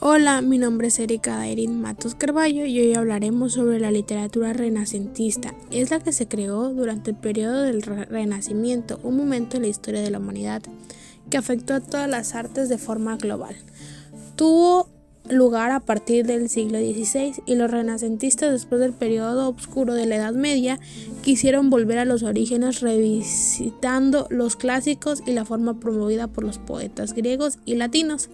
Hola, mi nombre es Erika Dairin Matos Carballo y hoy hablaremos sobre la literatura renacentista. Es la que se creó durante el periodo del Renacimiento, un momento en la historia de la humanidad que afectó a todas las artes de forma global. Tuvo lugar a partir del siglo XVI y los renacentistas, después del periodo oscuro de la Edad Media, quisieron volver a los orígenes revisitando los clásicos y la forma promovida por los poetas griegos y latinos.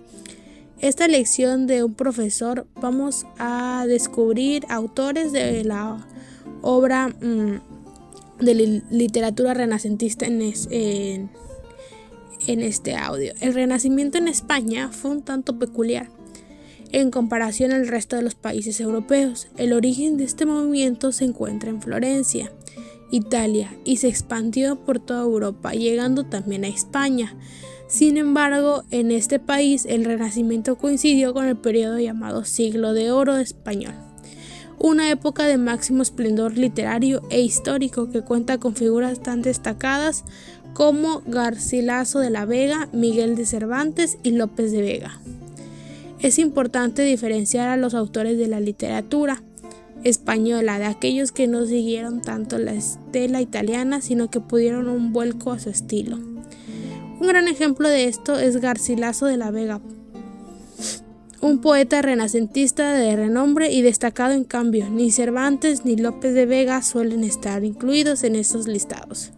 Esta lección de un profesor vamos a descubrir autores de la obra de literatura renacentista en este audio. El Renacimiento en España fue un tanto peculiar en comparación al resto de los países europeos. El origen de este movimiento se encuentra en Florencia, Italia, y se expandió por toda Europa, llegando también a España. Sin embargo, en este país el Renacimiento coincidió con el periodo llamado Siglo de Oro español, una época de máximo esplendor literario e histórico que cuenta con figuras tan destacadas como Garcilaso de la Vega, Miguel de Cervantes y López de Vega. Es importante diferenciar a los autores de la literatura española de aquellos que no siguieron tanto la estela italiana, sino que pudieron un vuelco a su estilo. Un gran ejemplo de esto es Garcilaso de la Vega, un poeta renacentista de renombre y destacado. En cambio, ni Cervantes ni López de Vega suelen estar incluidos en estos listados.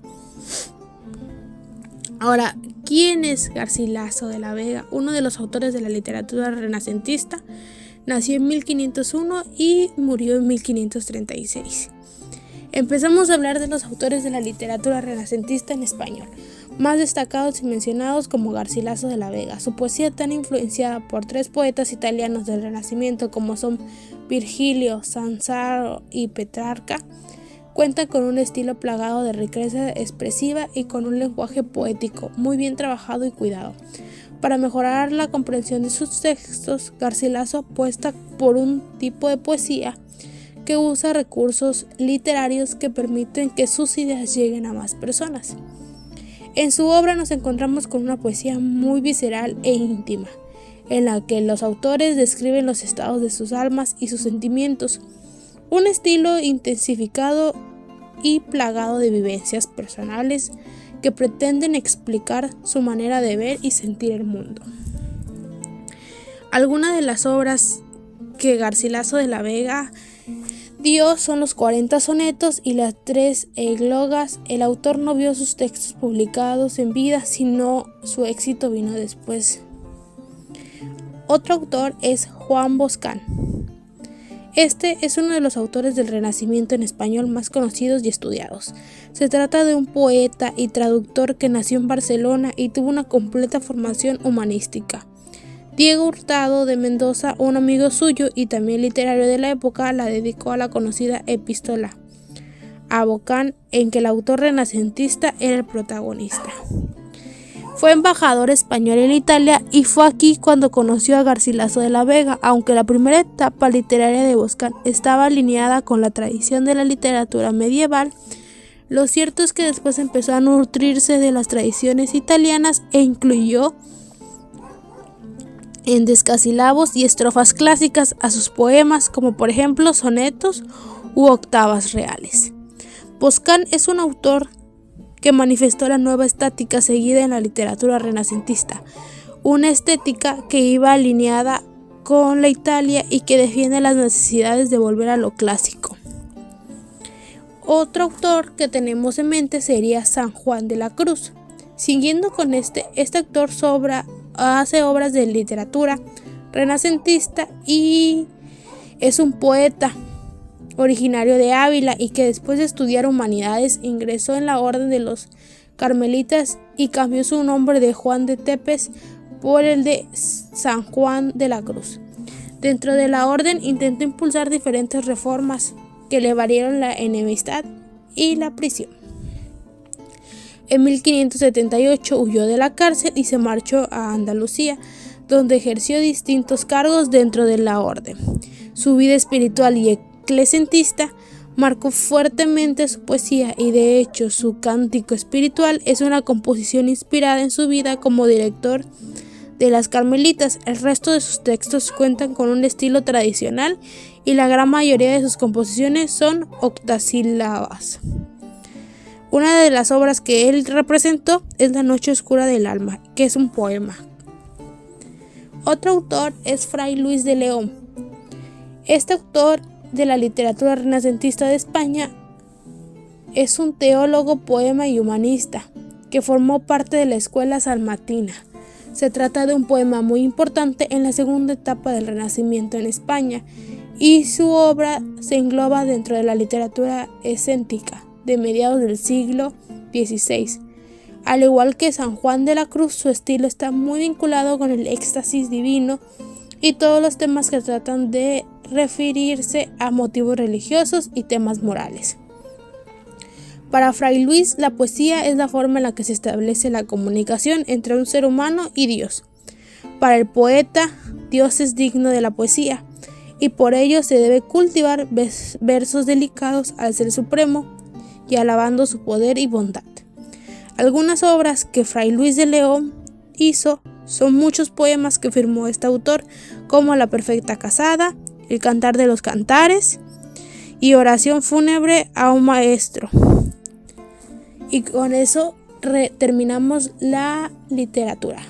Ahora, ¿quién es Garcilaso de la Vega? Uno de los autores de la literatura renacentista. Nació en 1501 y murió en 1536. Empezamos a hablar de los autores de la literatura renacentista en español, más destacados y mencionados como Garcilaso de la Vega. Su poesía, tan influenciada por tres poetas italianos del Renacimiento como son Virgilio, Sanzaro y Petrarca, cuenta con un estilo plagado de riqueza expresiva y con un lenguaje poético muy bien trabajado y cuidado. Para mejorar la comprensión de sus textos, Garcilaso apuesta por un tipo de poesía que usa recursos literarios que permiten que sus ideas lleguen a más personas. En su obra nos encontramos con una poesía muy visceral e íntima, en la que los autores describen los estados de sus almas y sus sentimientos, un estilo intensificado y plagado de vivencias personales que pretenden explicar su manera de ver y sentir el mundo. Algunas de las obras que Garcilaso de la Vega dio son los 40 sonetos y las 3 églogas. El autor no vio sus textos publicados en vida, sino su éxito vino después. Otro autor es Juan Boscán. Este es uno de los autores del Renacimiento en español más conocidos y estudiados. Se trata de un poeta y traductor que nació en Barcelona y tuvo una completa formación humanística. Diego Hurtado de Mendoza, un amigo suyo y también literario de la época, la dedicó a la conocida epístola a Boscán, en que el autor renacentista era el protagonista. Fue embajador español en Italia y fue aquí cuando conoció a Garcilaso de la Vega. Aunque la primera etapa literaria de Boscán estaba alineada con la tradición de la literatura medieval, lo cierto es que después empezó a nutrirse de las tradiciones italianas e incluyó en descasílabos y estrofas clásicas a sus poemas, como por ejemplo sonetos u octavas reales. Boscán es un autor que manifestó la nueva estética seguida en la literatura renacentista, una estética que iba alineada con la Italia y que defiende las necesidades de volver a lo clásico. Otro autor que tenemos en mente sería San Juan de la Cruz. Siguiendo con este autor hace obras de literatura renacentista y es un poeta originario de Ávila y que después de estudiar humanidades ingresó en la orden de los carmelitas y cambió su nombre de Juan de Tepes por el de San Juan de la Cruz. Dentro de la orden intentó impulsar diferentes reformas que le valieron la enemistad y la prisión. En 1578 huyó de la cárcel y se marchó a Andalucía, donde ejerció distintos cargos dentro de la orden. Su vida espiritual y eclesiástica marcó fuertemente su poesía y de hecho su cántico espiritual es una composición inspirada en su vida como director de las Carmelitas. El resto de sus textos cuentan con un estilo tradicional y la gran mayoría de sus composiciones son octosílabas. Una de las obras que él representó es La Noche Oscura del Alma, que es un poema. Otro autor es Fray Luis de León. Este autor de la literatura renacentista de España es un teólogo, poema y humanista que formó parte de la escuela salmantina. Se trata de un poema muy importante en la segunda etapa del Renacimiento en España y su obra se engloba dentro de la literatura escénica de mediados del siglo XVI. Al igual que San Juan de la Cruz, su estilo está muy vinculado con el éxtasis divino y todos los temas que tratan de referirse a motivos religiosos y temas morales. Para Fray Luis, la poesía es la forma en la que se establece la comunicación entre un ser humano y Dios. Para el poeta, Dios es digno de la poesía, y por ello se debe cultivar versos delicados al Ser Supremo y alabando su poder y bondad. Algunas obras que Fray Luis de León hizo son muchos poemas que firmó este autor, como La Perfecta Casada, El Cantar de los Cantares y Oración Fúnebre a un Maestro. Y con eso terminamos la literatura.